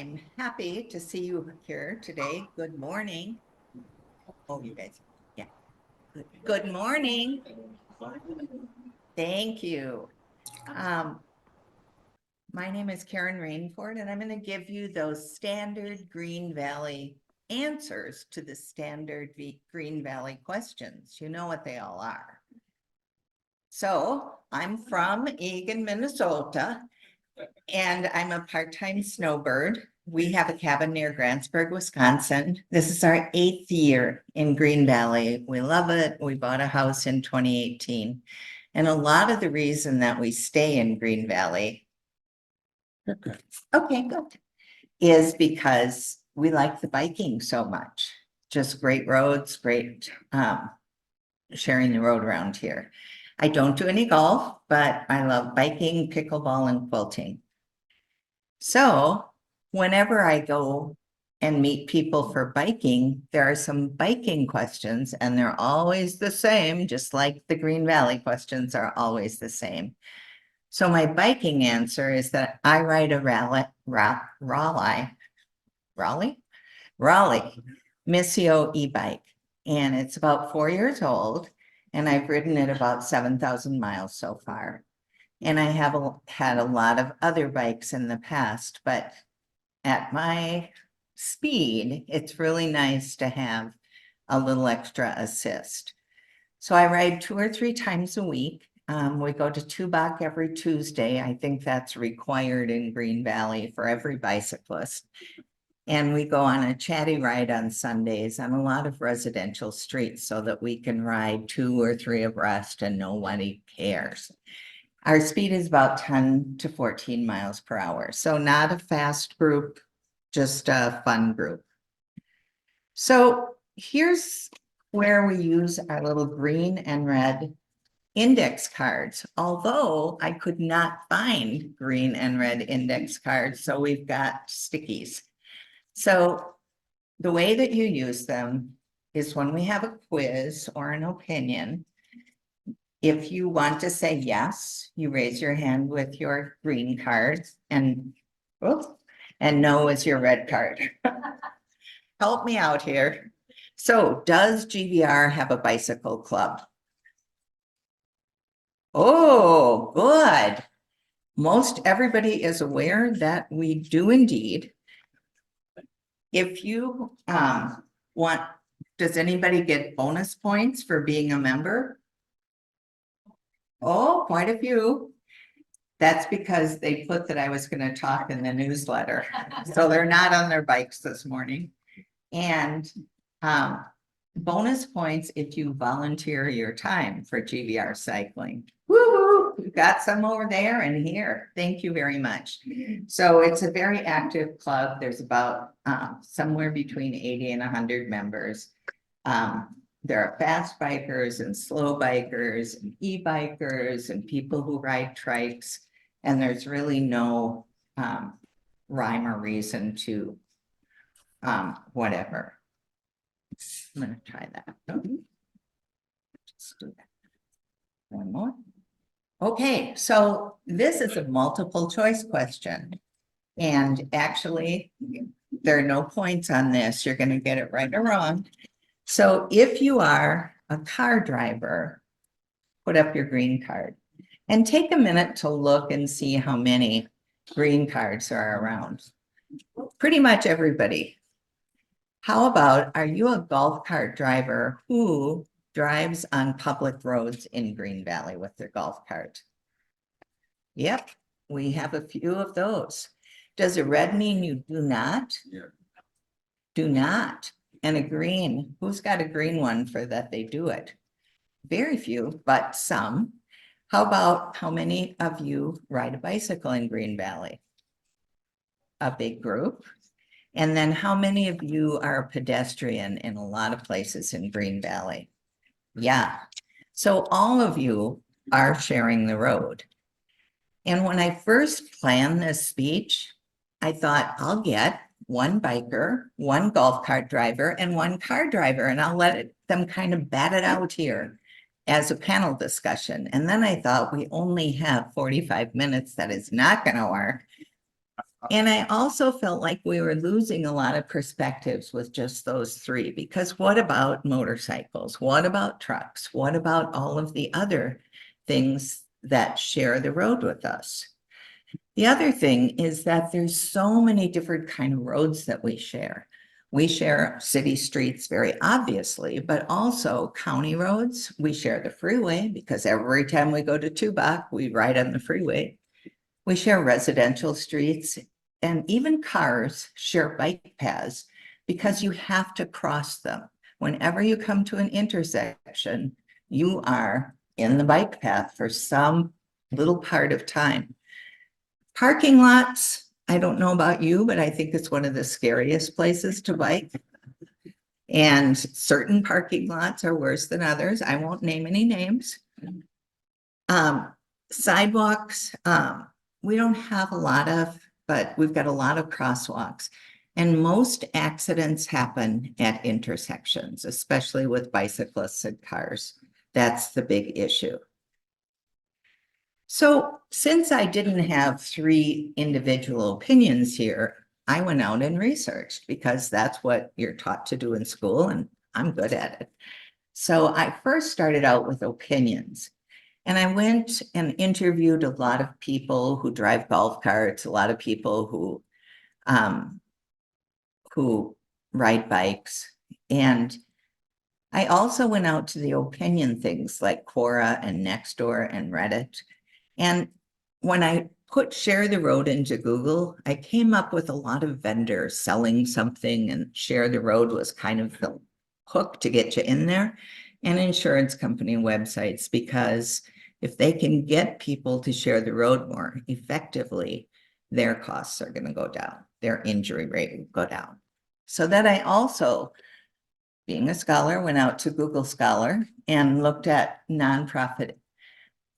I'm happy to see you here today. Good morning. Oh, you guys, yeah. Good morning. Thank you. Um, my name is Karen Rainford, and I'm going to give you those standard Green Valley answers to the standard Green Valley questions. You know what they all are. So I'm from Eagan, Minnesota, and I'm a part-time snowbird. We have a cabin near Grantsburg, Wisconsin. This is our 8th year in Green Valley. We love it. We bought a house in 2018. And a lot of the reason that we stay in Green Valley, okay, good, is because we like the biking so much. Just great roads, great sharing the road around here. I don't do any golf, but I love biking, pickleball, and quilting. So whenever I go and meet people for biking, there are some biking questions, and they're always the same, just like the Green Valley questions are always the same. So my biking answer is that I ride a Raleigh Missio e-bike, and it's about 4 years old, and I've ridden it about 7,000 miles so far. And I have had a lot of other bikes in the past, but at my speed, it's really nice to have a little extra assist. So I ride 2 or 3 times a week. We go to Tubac every Tuesday. I think that's required in Green Valley for every bicyclist. And we go on a chatty ride on Sundays on a lot of residential streets so that we can ride 2 or 3 abreast and nobody cares. Our speed is about 10 to 14 miles per hour. So not a fast group, just a fun group. So here's where we use our little green and red index cards, although I could not find green and red index cards, so we've got stickies. So the way that you use them is when we have a quiz or an opinion. If you want to say yes, you raise your hand with your green card, and no is your red card. Help me out here. So does GVR have a bicycle club? Oh, good. Most everybody is aware that we do indeed. If you want, does anybody get bonus points for being a member? Oh, quite a few. That's because they put that I was going to talk in the newsletter. So they're not on their bikes this morning. And bonus points if you volunteer your time for GVR cycling. Woo-hoo! We've got some over there and here. Thank you very much. So it's a very active club. There's about somewhere between 80 and 100 members. There are fast bikers and slow bikers and e-bikers and people who ride trikes. And there's really no rhyme or reason to whatever. I'm going to try that. Just do that. One more. Okay, so this is a multiple choice question. And actually, there are no points on this. You're going to get it right or wrong. So if you are a car driver, put up your green card and take a minute to look and see how many green cards are around. Pretty much everybody. How about, are you a golf cart driver who drives on public roads in Green Valley with their golf cart? Yep, we have a few of those. Does a red mean you do not? Yeah. Do not. And a green, who's got a green one for that they do it? Very few, but some. How about how many of you ride a bicycle in Green Valley? A big group. And then how many of you are a pedestrian in a lot of places in Green Valley? Yeah. So all of you are sharing the road. And when I first planned this speech, I thought I'll get one biker, one golf cart driver, and one car driver, and I'll let them kind of bat it out here as a panel discussion. And then I thought we only have 45 minutes. That is not going to work. And I also felt like we were losing a lot of perspectives with just those three, because what about motorcycles? What about trucks? What about all of the other things that share the road with us? The other thing is that there's so many different kind of roads that we share. We share city streets very obviously, but also county roads. We share the freeway because every time we go to Tubac, we ride on the freeway. We share residential streets, and even cars share bike paths because you have to cross them. Whenever you come to an intersection, you are in the bike path for some little part of time. Parking lots, I don't know about you, but I think it's one of the scariest places to bike. And certain parking lots are worse than others. I won't name any names. Sidewalks, we don't have a lot of, but we've got a lot of crosswalks. And most accidents happen at intersections, especially with bicyclists and cars. That's the big issue. So since I didn't have three individual opinions here, I went out and researched because that's what you're taught to do in school, and I'm good at it. So I first started out with opinions. And I went and interviewed a lot of people who drive golf carts, a lot of people who ride bikes. And I also went out to the opinion things like Quora and Nextdoor and Reddit. And when I put Share the Road into Google, I came up with a lot of vendors selling something, and Share the Road was kind of the hook to get you in there, and insurance company websites, because if they can get people to share the road more effectively, their costs are going to go down, their injury rate will go down. So then I also, being a scholar, went out to Google Scholar and looked at nonprofit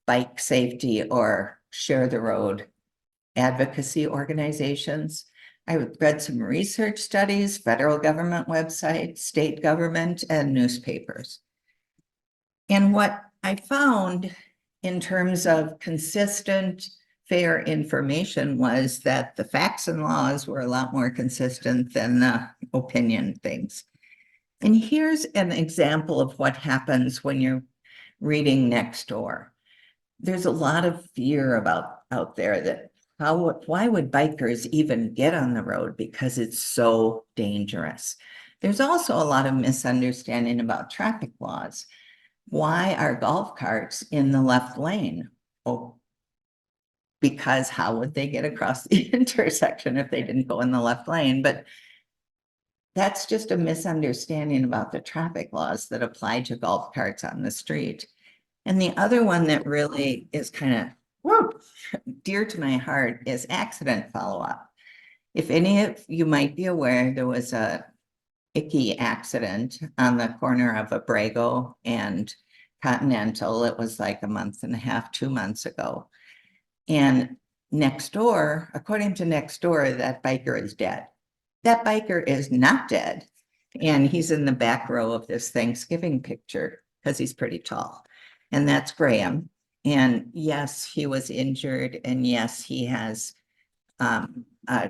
bike safety or share the road advocacy organizations. I read some research studies, federal government websites, state government, and newspapers. And what I found in terms of consistent, fair information was that the facts and laws were a lot more consistent than the opinion things. And here's an example of what happens when you're reading Nextdoor. There's a lot of fear out there that why would bikers even get on the road because it's so dangerous. There's also a lot of misunderstanding about traffic laws. Why are golf carts in the left lane? Oh, because how would they get across the intersection if they didn't go in the left lane? But that's just a misunderstanding about the traffic laws that apply to golf carts on the street. And the other one that really is kind of dear to my heart is accident follow-up. If any of you might be aware, there was a icky accident on the corner of Abrego and Continental. It was like a month and a half, 2 months ago. And Nextdoor, according to Nextdoor, that biker is dead. That biker is not dead. And he's in the back row of this Thanksgiving picture because he's pretty tall. And that's Graham. And yes, he was injured. And yes, he has a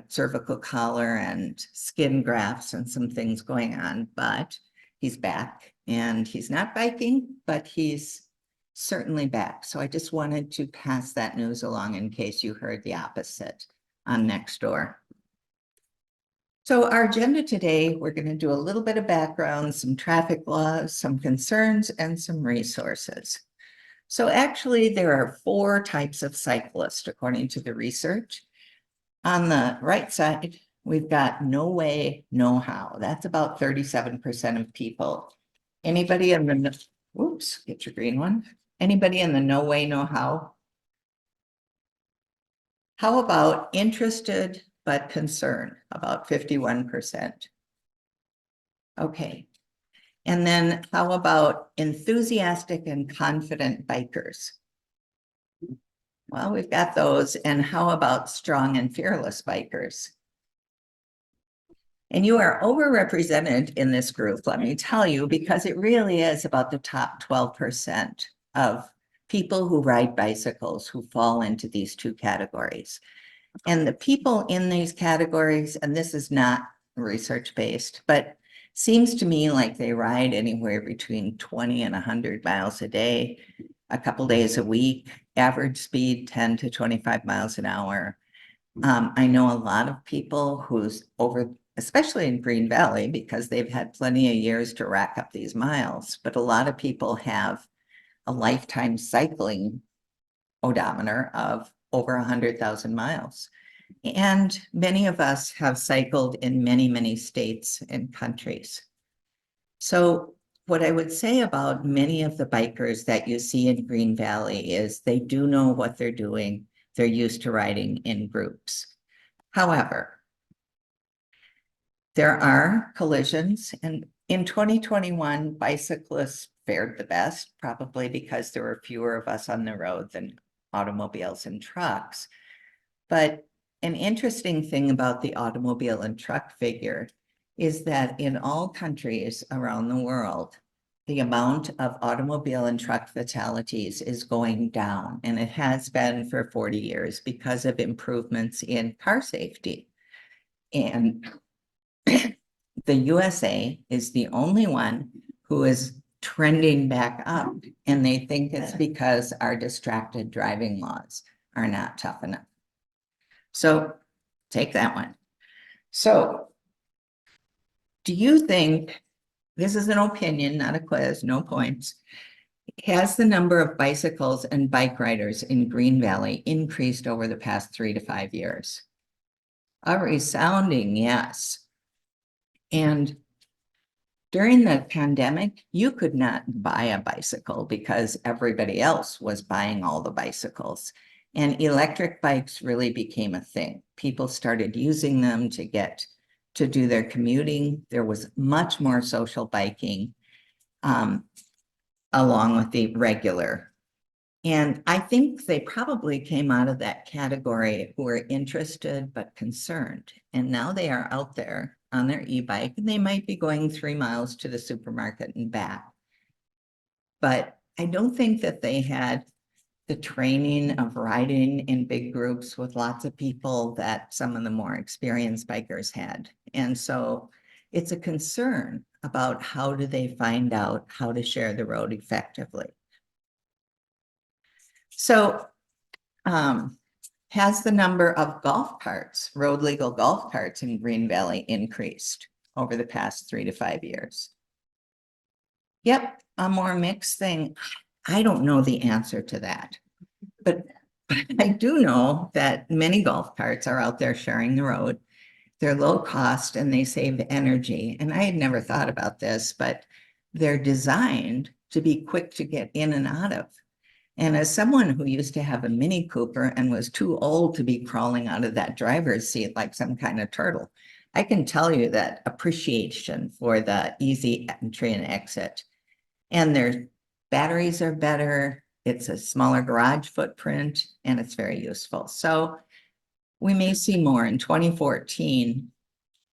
cervical collar and skin grafts and some things going on, but he's back and he's not biking, but he's certainly back. So I just wanted to pass that news along in case you heard the opposite on Nextdoor. So our agenda today, we're going to do a little bit of background, some traffic laws, some concerns, and some resources. So actually, there are 4 types of cyclists, according to the research. On the right side, we've got no way, no how. That's about 37% of people. Anybody in the, oops, get your green one. Anybody in the no way, no how? How about interested but concerned? About 51%. Okay. And then how about enthusiastic and confident bikers? Well, we've got those. And how about strong and fearless bikers? And you are overrepresented in this group, let me tell you, because it really is about the top 12% of people who ride bicycles who fall into these 2 categories. And the people in these categories, and this is not research-based, but seems to me like they ride anywhere between 20 and 100 miles a day, a couple days a week, average speed 10 to 25 miles an hour. I know a lot of people who's over, especially in Green Valley, because they've had plenty of years to rack up these miles, but a lot of people have a lifetime cycling odometer of over 100,000 miles. And many of us have cycled in many, many states and countries. So what I would say about many of the bikers that you see in Green Valley is they do know what they're doing. They're used to riding in groups. However, there are collisions, and in 2021, bicyclists fared the best, probably because there were fewer of us on the road than automobiles and trucks. But an interesting thing about the automobile and truck figure is that in all countries around the world, the amount of automobile and truck fatalities is going down, and it has been for 40 years because of improvements in car safety. And the USA is the only one who is trending back up, and they think it's because our distracted driving laws are not tough enough. So take that one. So do you think, this is an opinion, not a quiz, no points, has the number of bicycles and bike riders in Green Valley increased over the past 3 to 5 years? A resounding yes. And during the pandemic, you could not buy a bicycle because everybody else was buying all the bicycles. And electric bikes really became a thing. People started using them to do their commuting. There was much more social biking along with the regular. And I think they probably came out of that category who were interested but concerned. And now they are out there on their e-bike, and they might be going 3 miles to the supermarket and back. But I don't think that they had the training of riding in big groups with lots of people that some of the more experienced bikers had. And so it's a concern about how do they find out how to share the road effectively. So has the number of golf carts, road legal golf carts in Green Valley increased over the past 3 to 5 years? Yep, a more mixed thing. I don't know the answer to that, but I do know that many golf carts are out there sharing the road. They're low cost and they save energy. And I had never thought about this, but they're designed to be quick to get in and out of. And as someone who used to have a Mini Cooper and was too old to be crawling out of that driver's seat like some kind of turtle, I can tell you that appreciation for the easy entry and exit. And their batteries are better. It's a smaller garage footprint, and it's very useful. So we may see more. In 2014,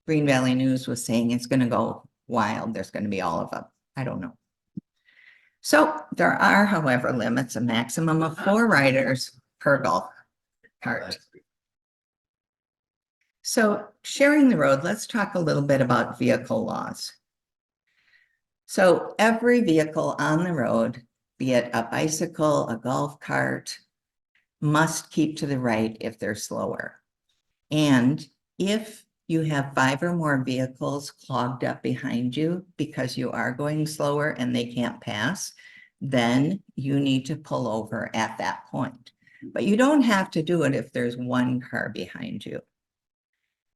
Green Valley News was saying it's going to go wild. There's going to be all of them. I don't know. So there are, however, limits, a maximum of 4 riders per golf cart. So sharing the road, let's talk a little bit about vehicle laws. So every vehicle on the road, be it a bicycle, a golf cart, must keep to the right if they're slower. And if you have 5 or more vehicles clogged up behind you because you are going slower and they can't pass, then you need to pull over at that point. But you don't have to do it if there's 1 car behind you.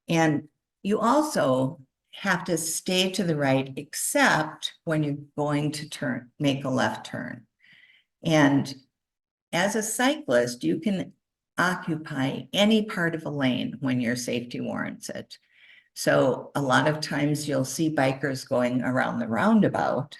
And you also have to stay to the right, except when you're going to make a left turn. And as a cyclist, you can occupy any part of a lane when your safety warrants it. So a lot of times you'll see bikers going around the roundabout,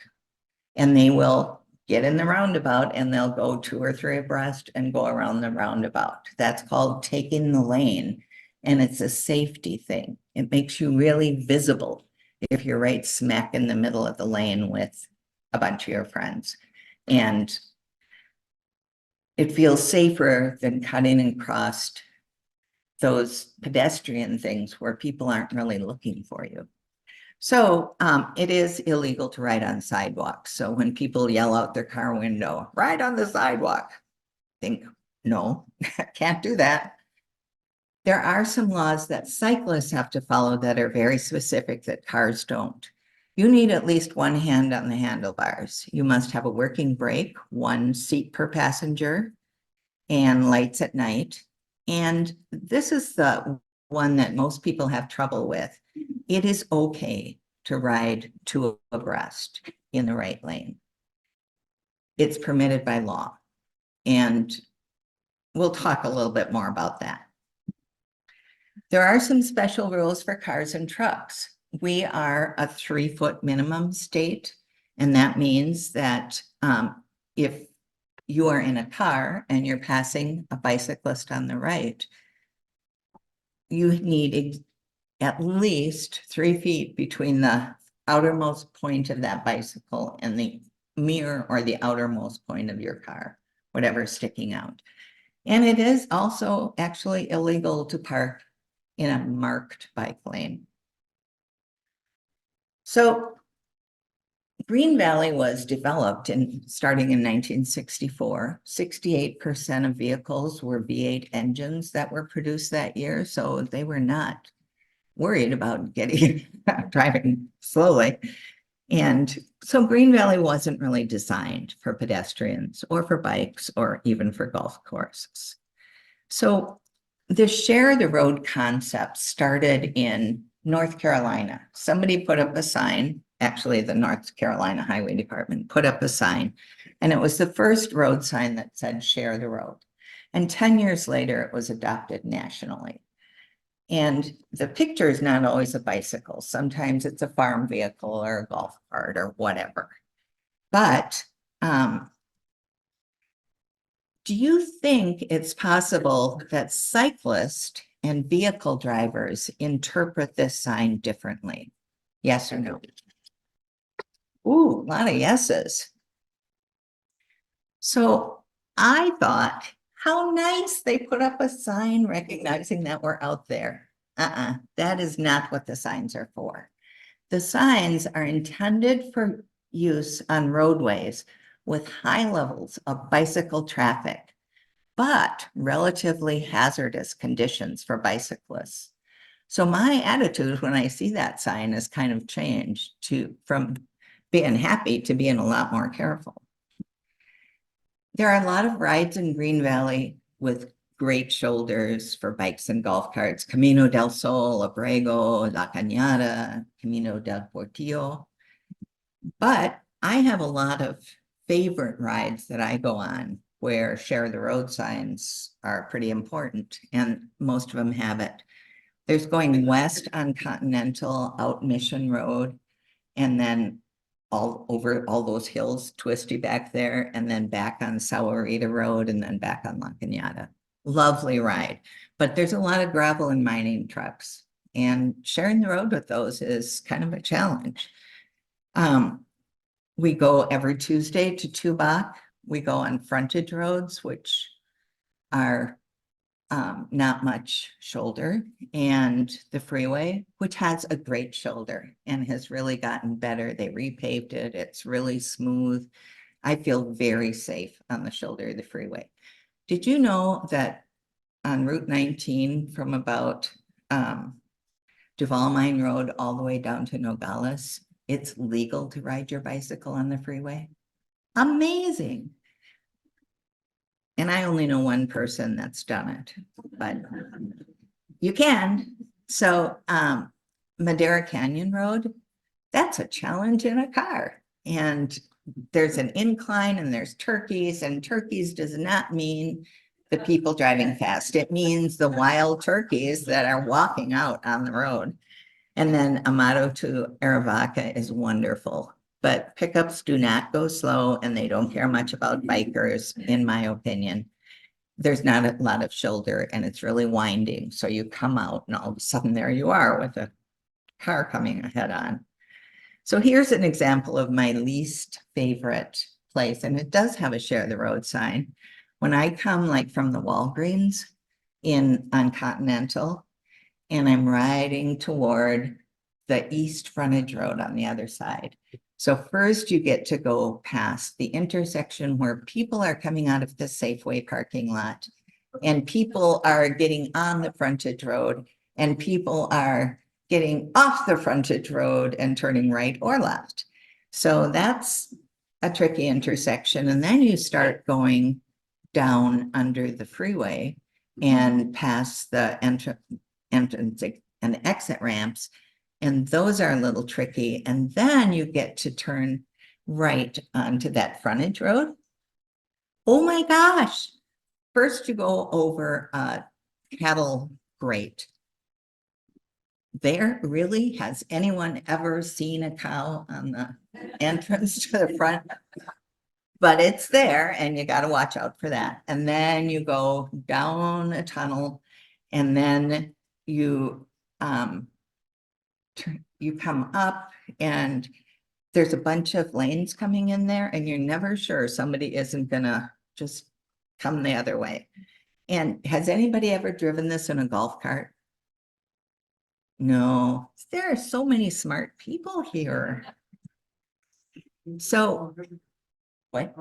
and they will get in the roundabout and they'll go 2 or 3 abreast and go around the roundabout. That's called taking the lane. And it's a safety thing. It makes you really visible if you're right smack in the middle of the lane with a bunch of your friends. And it feels safer than cutting across those pedestrian things where people aren't really looking for you. So it is illegal to ride on sidewalks. So when people yell out their car window, ride on the sidewalk, think, no, can't do that. There are some laws that cyclists have to follow that are very specific that cars don't. You need at least one hand on the handlebars. You must have a working brake, one seat per passenger, and lights at night. And this is the one that most people have trouble with. It is okay to ride two abreast in the right lane. It's permitted by law. And we'll talk a little bit more about that. There are some special rules for cars and trucks. We are a 3-foot minimum state, and that means that if you are in a car and you're passing a bicyclist on the right, you need at least 3 feet between the outermost point of that bicycle and the mirror or the outermost point of your car, whatever's sticking out. And it is also actually illegal to park in a marked bike lane. So Green Valley was developed starting in 1964. 68% of vehicles were V8 engines that were produced that year, so they were not worried about driving slowly. And so Green Valley wasn't really designed for pedestrians or for bikes or even for golf courses. So the share the road concept started in North Carolina. Somebody put up a sign, actually the North Carolina Highway Department put up a sign, and it was the first road sign that said share the road. And 10 years later, it was adopted nationally. And the picture is not always a bicycle. Sometimes it's a farm vehicle or a golf cart or whatever. But do you think it's possible that cyclists and vehicle drivers interpret this sign differently? Yes or no? Ooh, a lot of yeses. So I thought, how nice they put up a sign recognizing that we're out there. That is not what the signs are for. The signs are intended for use on roadways with high levels of bicycle traffic, but relatively hazardous conditions for bicyclists. So my attitude when I see that sign is kind of changed from being happy to being a lot more careful. There are a lot of rides in Green Valley with great shoulders for bikes and golf carts. Camino del Sol, Abrego, La Cañada, Camino del Portillo. But I have a lot of favorite rides that I go on where share the road signs are pretty important, and most of them have it. There's going west on Continental out Mission Road, and then all over all those hills, twisty back there, and then back on Sahuarita Road, and then back on La Cañada. Lovely ride, but there's a lot of gravel and mining trucks, and sharing the road with those is kind of a challenge. We go every Tuesday to Tubac. We go on frontage roads, which are not much shoulder, and the freeway, which has a great shoulder and has really gotten better. They repaved it. It's really smooth. I feel very safe on the shoulder of the freeway. Did you know that on Route 19 from about Duval Mine Road all the way down to Nogales, it's legal to ride your bicycle on the freeway? Amazing. And I only know one person that's done it, but you can. So Madera Canyon Road, that's a challenge in a car. And there's an incline and there's turkeys, and turkeys does not mean the people driving fast. It means the wild turkeys that are walking out on the road. And then Amado to Arivaca is wonderful, but pickups do not go slow, and they don't care much about bikers, in my opinion. There's not a lot of shoulder, and it's really winding. So you come out and all of a sudden there you are with a car coming head on. So here's an example of my least favorite place, and it does have a share the road sign. When I come like from the Walgreens, on Continental, and I'm riding toward the east frontage road on the other side. So first you get to go past the intersection where people are coming out of the Safeway parking lot, and people are getting on the frontage road, and people are getting off the frontage road and turning right or left. So that's a tricky intersection. And then you start going down under the freeway and past the entrance and exit ramps. And those are a little tricky. And then you get to turn right onto that frontage road. Oh my gosh. First you go over a cattle grate. There really, has anyone ever seen a cow on the entrance to the front? But it's there and you got to watch out for that. And then you go down a tunnel and then you come up and there's a bunch of lanes coming in there and you're never sure somebody isn't gonna just come the other way. And has anybody ever driven this in a golf cart? No, there are so many smart people here. So what?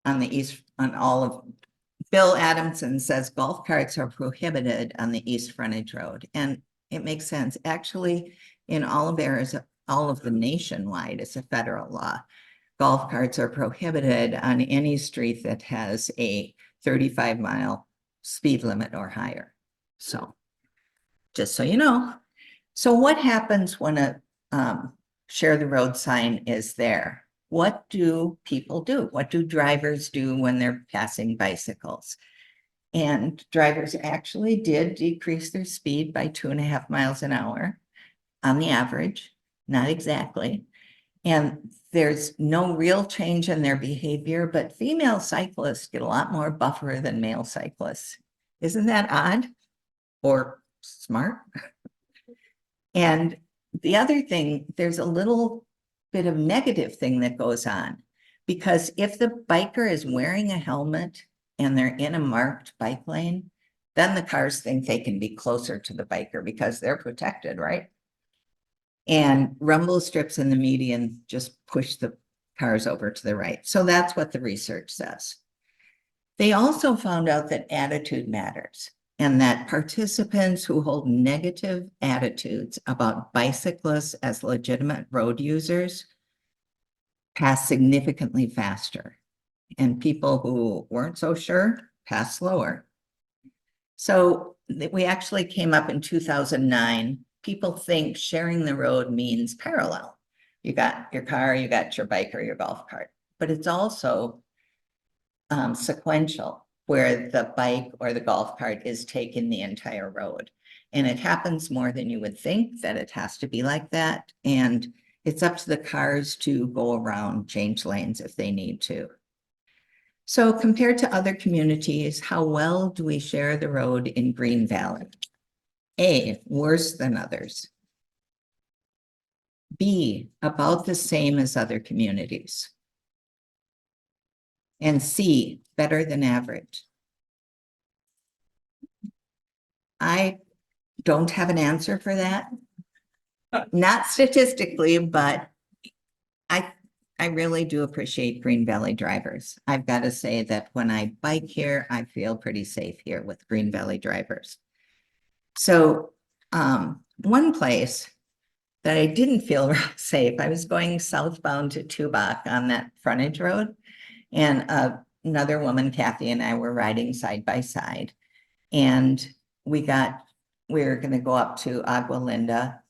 On the east, on all of, Bill Adamson says golf carts are prohibited on the east frontage road. And it makes sense. Actually, in all of Arizona, all of the nationwide, it's a federal law. Golf carts are prohibited on any street that has a 35-mile speed limit or higher. So just so you know. So what happens when a share the road sign is there? What do people do? What do drivers do when they're passing bicycles? And drivers actually did decrease their speed by 2.5 miles an hour on the average, not exactly. And there's no real change in their behavior, but female cyclists get a lot more buffer than male cyclists. Isn't that odd or smart? And the other thing, there's a little bit of negative thing that goes on, because if the biker is wearing a helmet and they're in a marked bike lane, then the cars think they can be closer to the biker because they're protected, right? And rumble strips in the median just push the cars over to the right. So that's what the research says. They also found out that attitude matters, and that participants who hold negative attitudes about bicyclists as legitimate road users pass significantly faster, and people who weren't so sure pass slower. So we actually came up in 2009. People think sharing the road means parallel. You got your car, you got your bike or your golf cart, but it's also sequential, where the bike or the golf cart is taking the entire road. And it happens more than you would think that it has to be like that. And it's up to the cars to go around, change lanes if they need to. So compared to other communities, how well do we share the road in Green Valley? A, worse than others. B, about the same as other communities. And C, better than average. I don't have an answer for that. Not statistically, but I really do appreciate Green Valley drivers. I've got to say that when I bike here, I feel pretty safe here with Green Valley drivers. So one place that I didn't feel safe, I was going southbound to Tubac on that frontage road, and another woman, Kathy, and I were riding side by side, and we were going to go up to Agua Linda.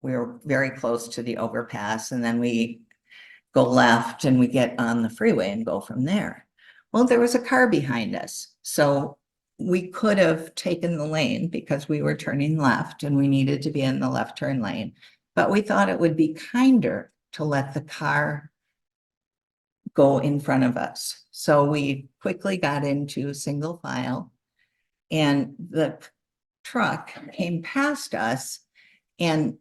We were very close to the overpass, and then we go left and we get on the freeway and go from there. Well, there was a car behind us, so we could have taken the lane because we were turning left and we needed to be in the left turn lane, but we thought it would be kinder to let the car go in front of us. So we quickly got into single file, and the truck came past us and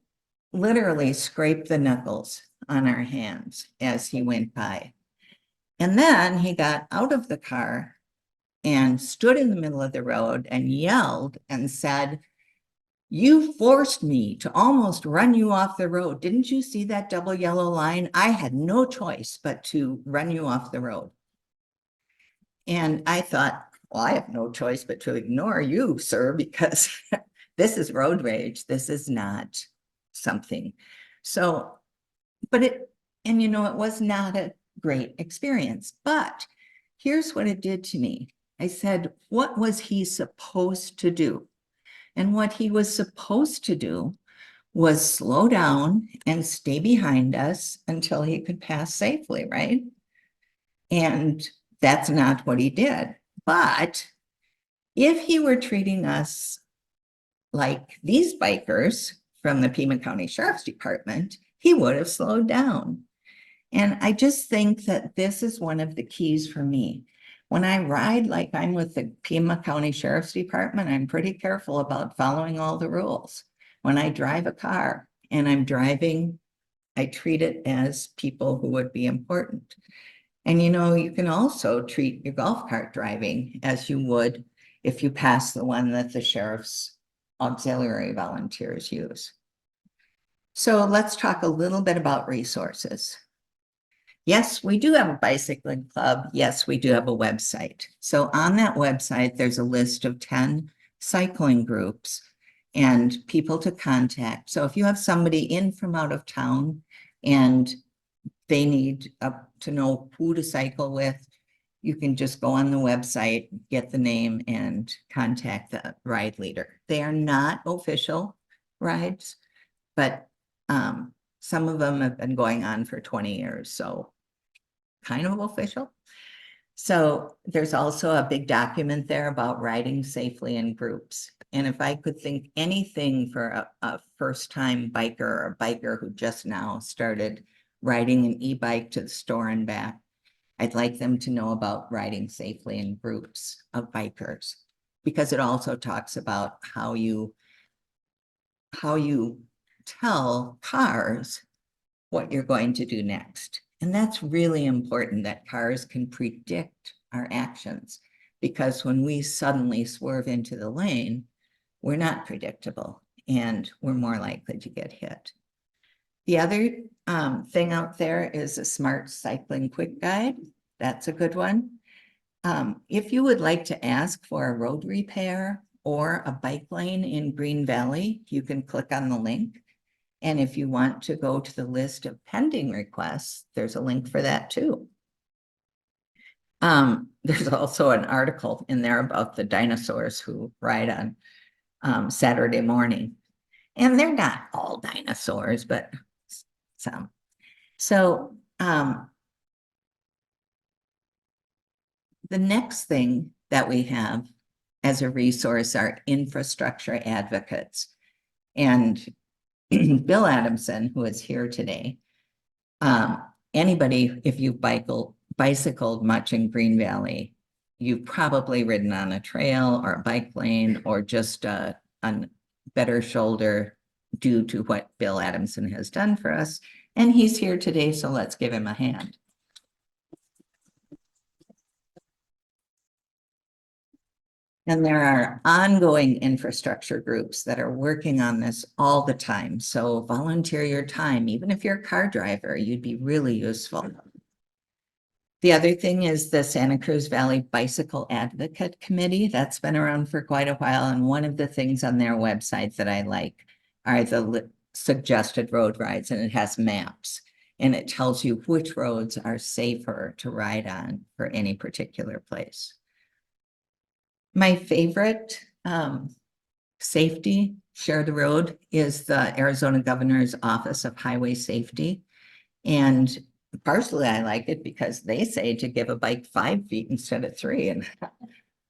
literally scraped the knuckles on our hands as he went by. And then he got out of the car and stood in the middle of the road and yelled and said, "You forced me to almost run you off the road. Didn't you see that double yellow line? I had no choice but to run you off the road." And I thought, well, I have no choice but to ignore you, sir, because this is road rage. This is not something. So, but it was not a great experience, but here's what it did to me. I said, what was he supposed to do? And what he was supposed to do was slow down and stay behind us until he could pass safely, right? And that's not what he did. But if he were treating us like these bikers from the Pima County Sheriff's Department, he would have slowed down. And I just think that this is one of the keys for me. When I ride like I'm with the Pima County Sheriff's Department, I'm pretty careful about following all the rules. When I drive a car and I'm driving, I treat it as people who would be important. And you can also treat your golf cart driving as you would if you pass the one that the sheriff's auxiliary volunteers use. So let's talk a little bit about resources. Yes, we do have a bicycling club. Yes, we do have a website. So on that website, there's a list of 10 cycling groups and people to contact. So if you have somebody in from out of town and they need to know who to cycle with, you can just go on the website, get the name, and contact the ride leader. They are not official rides, but some of them have been going on for 20 years, so kind of official. So there's also a big document there about riding safely in groups. And if I could think anything for a first-time biker or a biker who just now started riding an e-bike to the store and back, I'd like them to know about riding safely in groups of bikers, because it also talks about how you tell cars what you're going to do next. And that's really important, that cars can predict our actions, because when we suddenly swerve into the lane, we're not predictable and we're more likely to get hit. The other thing out there is a Smart Cycling Quick Guide. That's a good one. If you would like to ask for a road repair or a bike lane in Green Valley, you can click on the link. And if you want to go to the list of pending requests, there's a link for that too. There's also an article in there about the dinosaurs who ride on Saturday morning. And they're not all dinosaurs, but some. So the next thing that we have as a resource are infrastructure advocates. And Bill Adamson, who is here today, anybody, if you've bicycled much in Green Valley, you've probably ridden on a trail or a bike lane or just a better shoulder due to what Bill Adamson has done for us. And he's here today, so let's give him a hand. And there are ongoing infrastructure groups that are working on this all the time. So volunteer your time. Even if you're a car driver, you'd be really useful. The other thing is the Santa Cruz Valley Bicycle Advocate Committee. That's been around for quite a while. And one of the things on their website that I like are the suggested road rides, and it has maps. And it tells you which roads are safer to ride on for any particular place. My favorite safety share the road is the Arizona Governor's Office of Highway Safety. And partially I like it because they say to give a bike 5 feet instead of 3. And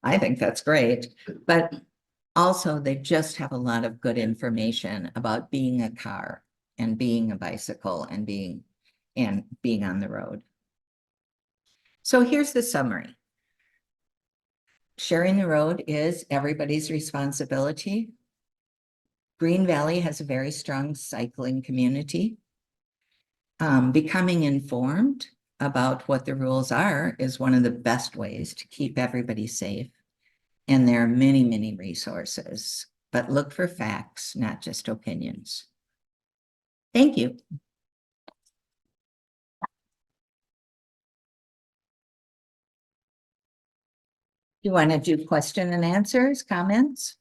I think that's great. But also they just have a lot of good information about being a car and being a bicycle and being on the road. So here's the summary. Sharing the road is everybody's responsibility. Green Valley has a very strong cycling community. Becoming informed about what the rules are is one of the best ways to keep everybody safe. And there are many, many resources, but look for facts, not just opinions. Thank you. You want to do question and answers, comments?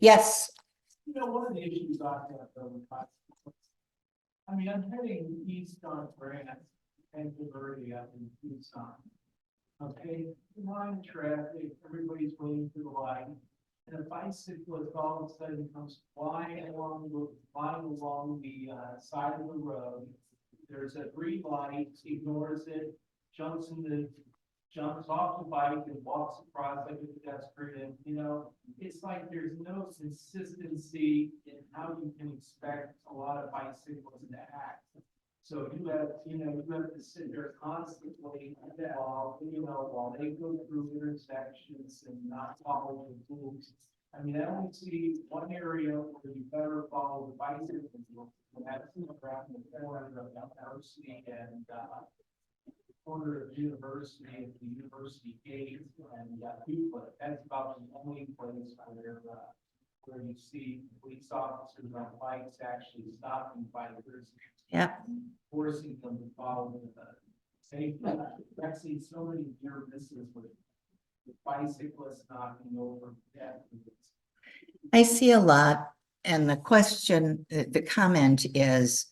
Yes. You know, one of the issues I've got though, I mean, I'm heading east on Grant and Liberty up in Tucson. Okay, line traffic, everybody's waiting for the light. And a bicyclist all of a sudden comes flying along the side of the road. There's a green light, ignores it, jumps off the bike and walks across like a pedestrian, you know, it's like there's no consistency in how you can expect a lot of bicyclists to act. So you have to sit there constantly while they go through intersections and not follow the rules. I mean, I only see one area where you better follow the bicycle rules, and that's around the corner of University and corner of University at the University gate and Euclid. That's about the only place where you see police officers on bikes actually stopping bikers. Yep. Forcing them to follow the safety. I've seen so many near misses with bicyclists knocking over pedestrians. I see a lot, and the question, the comment is,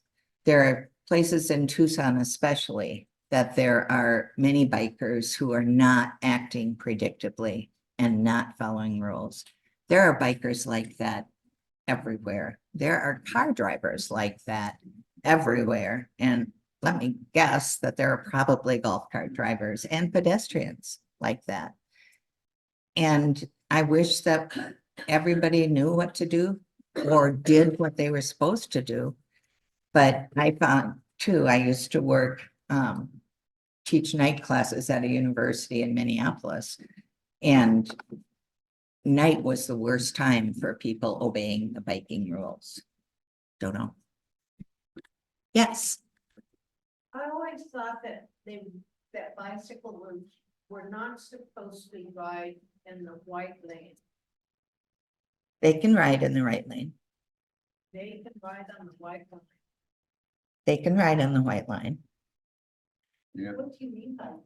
there are places in Tucson especially that there are many bikers who are not acting predictably and not following rules. There are bikers like that everywhere. There are car drivers like that everywhere. And let me guess that there are probably golf cart drivers and pedestrians like that. And I wish that everybody knew what to do or did what they were supposed to do. But I found too, I used to teach night classes at a university in Minneapolis. And night was the worst time for people obeying the biking rules. Don't know. Yes. I always thought that that bicycle routes were not supposed to ride in the white lane. They can ride in the right lane. They can ride on the white line. They can ride on the white line. Yeah. What do you mean by that?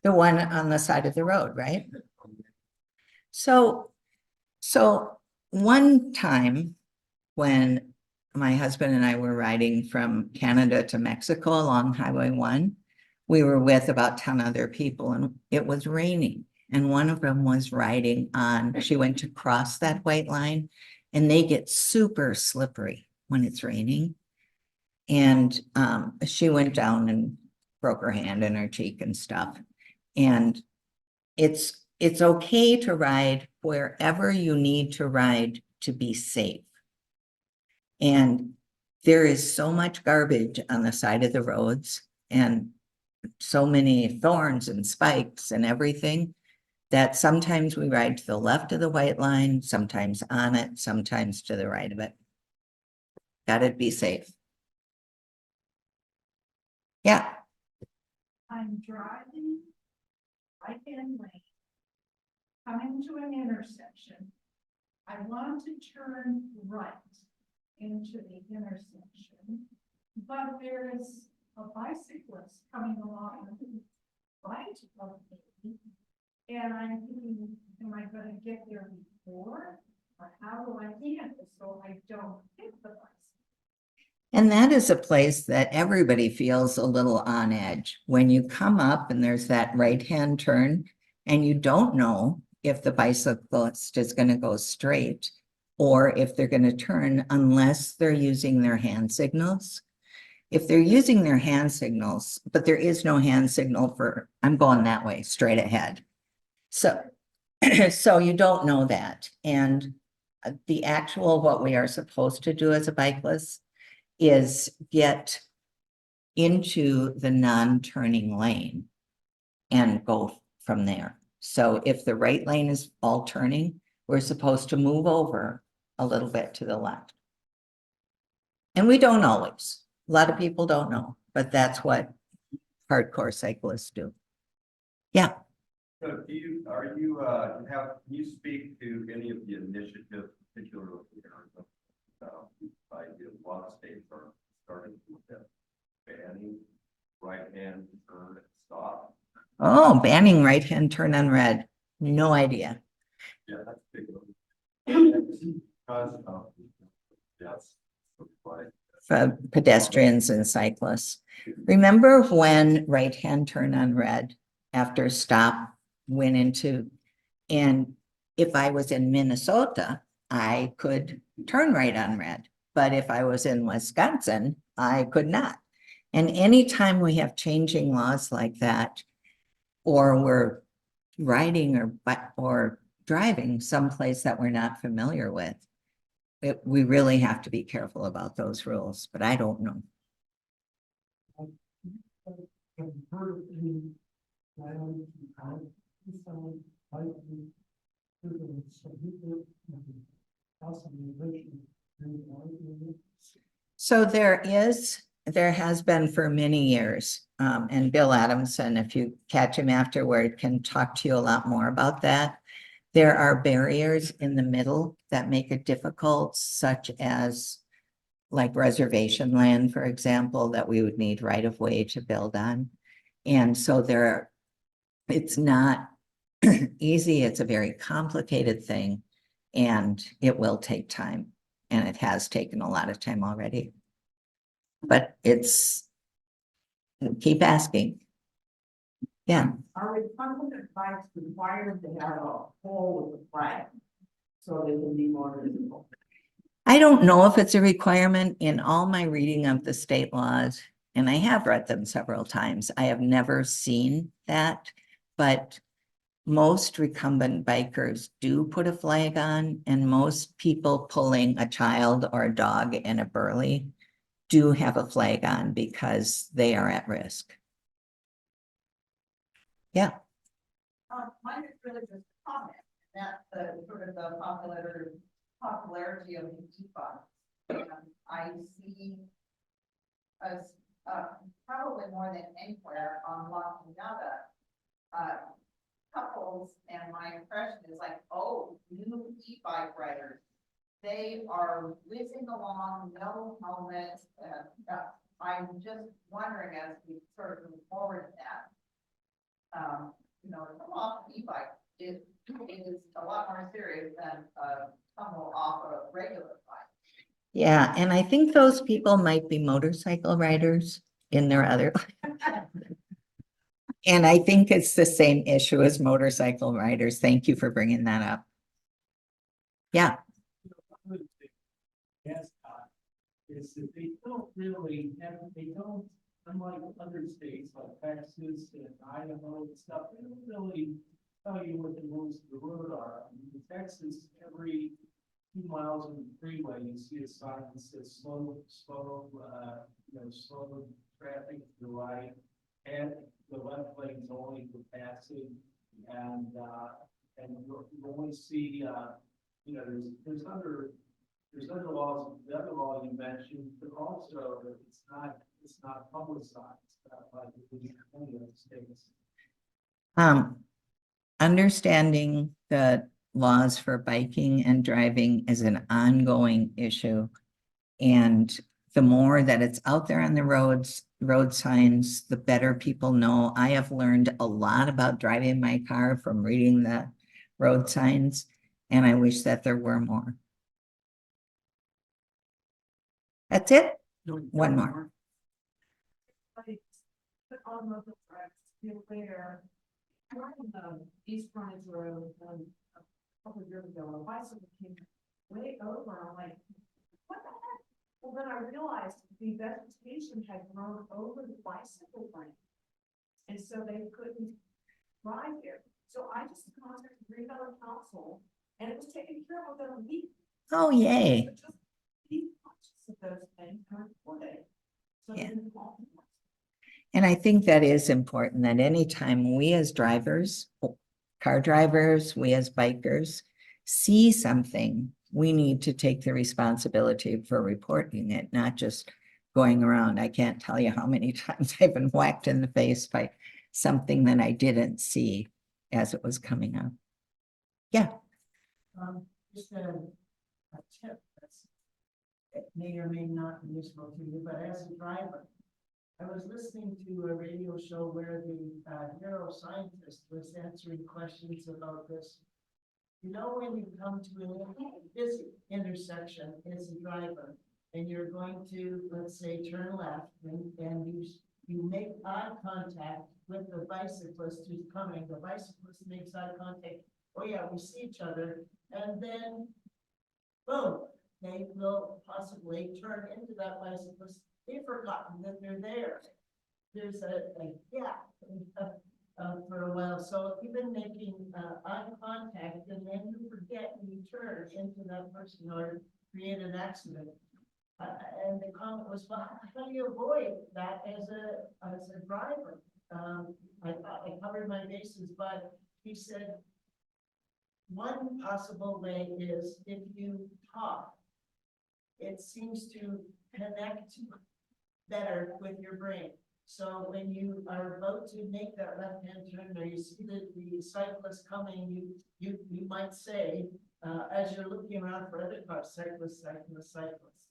The one on the side of the road, right? So one time when my husband and I were riding from Canada to Mexico along Highway 1, we were with about 10 other people and it was raining. And one of them was riding on, she went to cross that white line and they get super slippery when it's raining. And she went down and broke her hand and her cheek and stuff. And it's okay to ride wherever you need to ride to be safe. And there is so much garbage on the side of the roads and so many thorns and spikes and everything that sometimes we ride to the left of the white line, sometimes on it, sometimes to the right of it. Gotta be safe. Yeah. I'm driving right in lane, coming to an intersection. I want to turn right into the intersection, but there is a bicyclist coming along right of me. And I'm thinking, am I gonna get there before? Or how do I handle it so I don't hit the bicycle? And that is a place that everybody feels a little on edge. When you come up and there's that right-hand turn and you don't know if the bicyclist is going to go straight or if they're going to turn unless they're using their hand signals. If they're using their hand signals, but there is no hand signal for, I'm going that way, straight ahead. So, so you don't know that. And the actual, what we are supposed to do as a bicyclist is get into the non-turning lane and go from there. So if the right lane is all turning, we're supposed to move over a little bit to the left. And we don't always. A lot of people don't know, but that's what hardcore cyclists do. Yeah, So do you, can you speak to any of the initiatives, particularly in Arizona? By a lot of states are starting to banning right-hand turn and stop. oh, banning right-hand turn on red, no idea. Yeah, that's a big one. Because of, yes, like, For pedestrians and cyclists. Remember when right-hand turn on red after stop went into, and if I was in Minnesota, I could turn right on red. But if I was in Wisconsin, I could not. And anytime we have changing laws like that, or we're riding or driving someplace that we're not familiar with, we really have to be careful about those rules, but I don't know. Have you heard of any plans to have some like So there has been for many years, and Bill Adamson, if you catch him afterward, can talk to you a lot more about that. There are barriers in the middle that make it difficult, such as like reservation land, for example, that we would need right of way to build on. And so it's not easy. It's a very complicated thing, and it will take time, and it has taken a lot of time already. But keep asking. Yeah. Are Republican bikes required to have a pole with a flag so they can be more visible? I don't know if it's a requirement. In all my reading of the state laws, and I have read them several times, I have never seen that, but most recumbent bikers do put a flag on, and most people pulling a child or a dog in a burly do have a flag on because they are at risk. Yeah. Mine is really just a comment, that the sort of the popularity of the e-bikes. I see us, probably more than anywhere on La Cañada, couples, and my impression is like, oh, new e-bike riders. They are whizzing along, no helmets, I'm just wondering as we sort of move forward in that. You know, come off an e-bike, it is a lot more serious than tumble off a regular bike. Yeah, and I think those people might be motorcycle riders in their other. And I think it's the same issue as motorcycle riders. Thank you for bringing that up. Yeah, Yes, is that they don't really have, they don't, unlike other states like Texas and Idaho and stuff, they don't really tell you what the rules of the road are. I mean, in Texas, every 2 miles of the freeway, you see a sign that says slow traffic to the right, and the left lane is only for passing, and you only see, you know, there's other laws, the other law you mentioned, but also that it's not publicized, like in many other states. understanding the laws for biking and driving is an ongoing issue. And the more that it's out there on the road signs, the better people know. I have learned a lot about driving my car from reading the road signs, and I wish that there were more. That's it? One more. Like, put on the tracks, feel where, on the East Frontage Road, a couple of years ago, a bicycle came way over, I'm like, what the heck? Well, then I realized the vegetation had grown over the bicycle lane. And so they couldn't ride there. So I just contacted Green Valley Council, and it was taken care of within a week. Oh, yay. But just be conscious of those things and report it. So Yeah. they didn't fall. And I think that is important, that anytime we as drivers, car drivers, we as bikers see something, we need to take the responsibility for reporting it, not just going around. I can't tell you how many times I've been whacked in the face by something that I didn't see as it was coming up. Yeah, Just a tip that's, it may or may not be useful to you, but as a driver, I was listening to a radio show where the neuroscientist was answering questions about this. You know, when you come to a busy intersection as a driver, and you're going to, let's say, turn left, and you make eye contact with the bicyclist who's coming, the bicyclist makes eye contact, oh yeah, we see each other, and then, boom, they will possibly turn into that bicyclist, they've forgotten that they're there. There's a gap for a while, so even making eye contact, and then you forget and you turn into that person or create an accident. And the comment was, well, how do you avoid that as a driver? I covered my bases, but he said, one possible way is if you talk, it seems to connect better with your brain. So when you are about to make that left-hand turn, or you see the cyclist coming, you might say, as you're looking around for other cars, cyclist,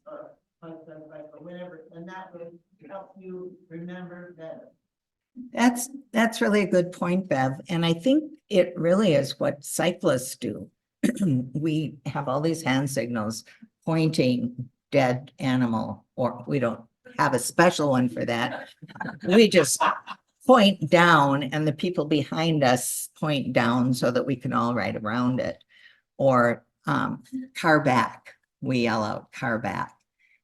or or whatever, and that will help you remember better. that's really a good point, Bev. And I think it really is what cyclists do. We have all these hand signals pointing dead animal, or we don't have a special one for that. We just point down and the people behind us point down so that we can all ride around it. Or car back, we yell out car back.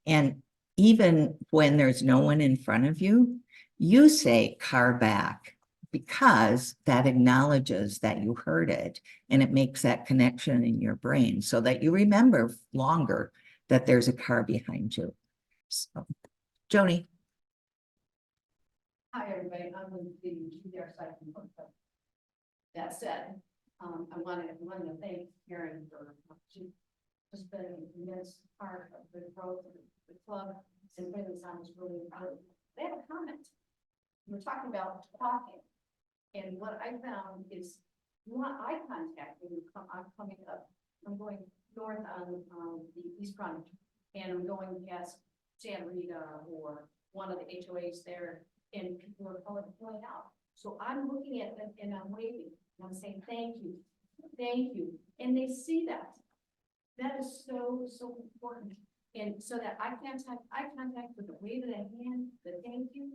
And even when there's no one in front of you, you say car back because that acknowledges that you heard it, and it makes that connection in your brain so that you remember longer that there's a car behind you. So, Joni. Hi, everybody. I'm with the GVR Cycling Club. That said, I wanted to thank Karen for she's just been an immense part of the growth of the club, and really sounds really important. They have a comment. We're talking about talking, and what I found is you want eye contact when you come. I'm coming up. I'm going north on the East Front, and I'm going past Santa Rita or one of the HOAs there, and people are pulling out. So I'm looking at them and I'm waving, and I'm saying, thank you. And they see that. That is so important. And so that I can't have eye contact with the wave of the hand, the thank you,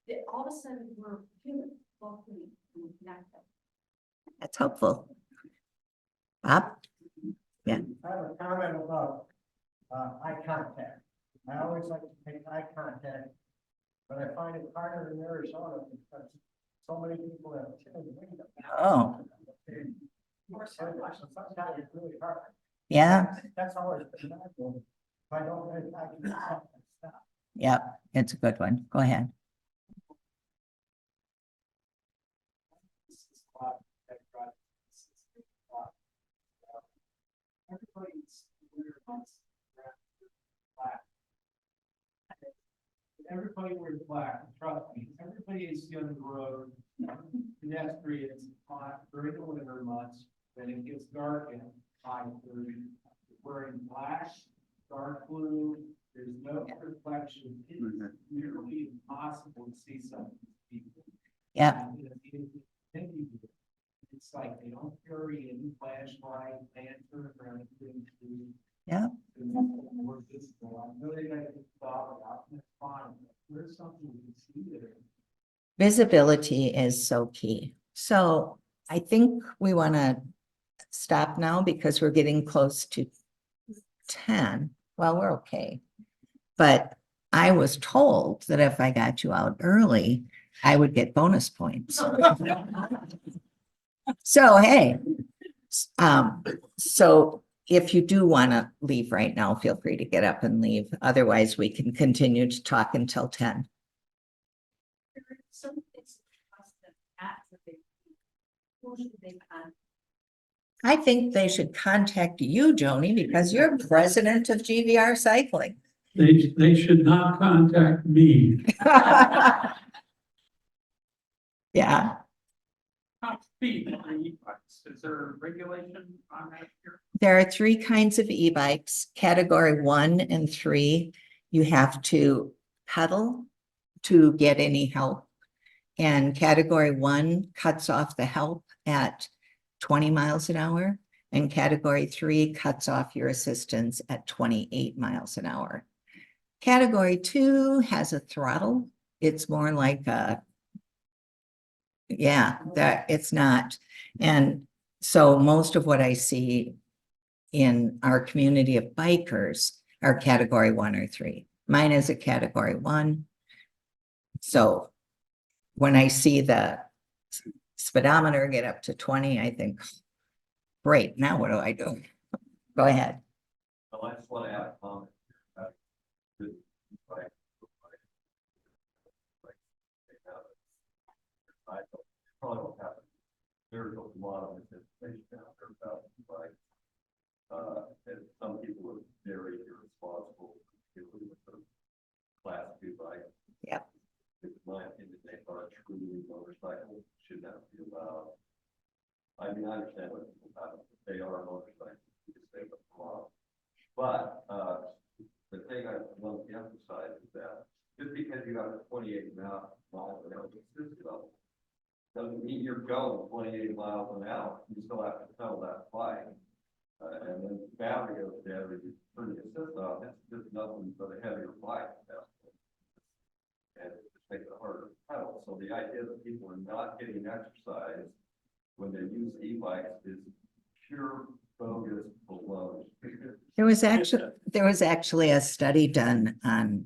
that all of a sudden we're human, locally connected. That's helpful. Bob? I have a comment about eye contact. I always like to make eye contact, but I find it harder in Arizona because so many people have tinted windows. Oh, Sometimes it's really hard. yeah, That's always been my goal. If I don't, I can stop. yeah, it's a good one. Go ahead. Everybody's black. Everybody wears black, trust me. Everybody is on the road, pedestrians, during the winter months, when it gets dark at 5:30, wearing black, dark blue, there's no reflection. It's nearly impossible to see some of these people. Yeah, It's like they don't carry any flashlight, lantern, or anything to. Yeah. More visible. I know they gotta get the dog out, and that's fine, but there's something we can see there. visibility is so key. So I think we want to stop now because we're getting close to 10. Well, we're okay. But I was told that if I got you out early, I would get bonus points. So, hey, so if you do want to leave right now, feel free to get up and leave. Otherwise, we can continue to talk until 10. I think they should contact you, Joni, because you're president of GVR Cycling. They should not contact me. Yeah, Top speed on e-bikes, is there regulation on that here? there are three kinds of e-bikes, category 1 and 3. You have to pedal to get any help. And category 1 cuts off the help at 20 miles an hour. And category 3 cuts off your assistance at 28 miles an hour. Category 2 has a throttle. It's more like a, yeah, that it's not. And so most of what I see in our community of bikers are category 1 or 3. Mine is a category 1. So when I see the speedometer get up to 20, I think, great, now what do I do? Go ahead. Well, I just want to add a comment. I probably don't have, there's a lot of misinformation out there about like, and some people are very irresponsible, particularly with the class 2 bike. Yep. In my opinion, they are truly motorcycles, should not be allowed. I mean, I understand what people have, they are motorcycles, you just say what's wrong. But, the thing I want to emphasize is that just because you have a 28 miles an hour assist level, doesn't mean you're going 28 miles an hour. You still have to pedal that bike. And then the battery goes down, and you turn the assist off, it's just nothing but a heavier bike at that point. And it just makes it harder to pedal. So the idea that people are not getting exercise when they use e-bikes is pure bogus baloney. There was actually a study done on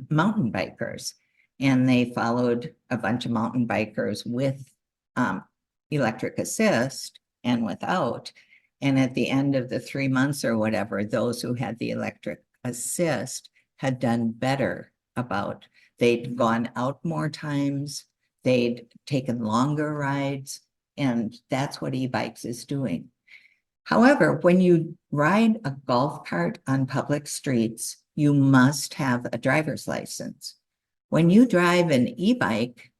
mountain bikers, and they followed a bunch of mountain bikers with electric assist and without. And at the end of the 3 months or whatever, those who had the electric assist had done better about, they'd gone out more times, they'd taken longer rides, and that's what e-bikes is doing. However, when you ride a golf cart on public streets, you must have a driver's license. When you drive an e-bike,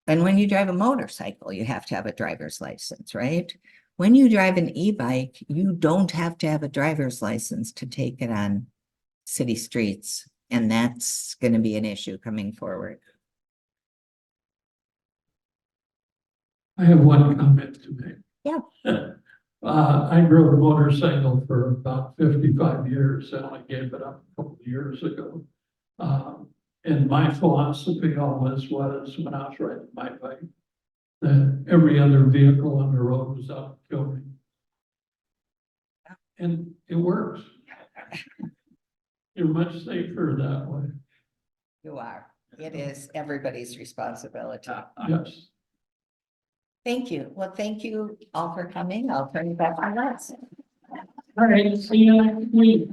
and when you drive a motorcycle, you have to have a driver's license, right? When you drive an e-bike, you don't have to have a driver's license to take it on city streets. And that's going to be an issue coming forward. I have one comment to make. Yeah. I drove a motorcycle for about 55 years, and I gave it up a couple of years ago. And my philosophy always was, when I was riding my bike, that every other vehicle on the road was out to kill me. And it works. You're much safer that way. You are. It is everybody's responsibility. Yes. Thank you. Well, thank you all for coming. I'll turn it back to Les. All right, see you next week.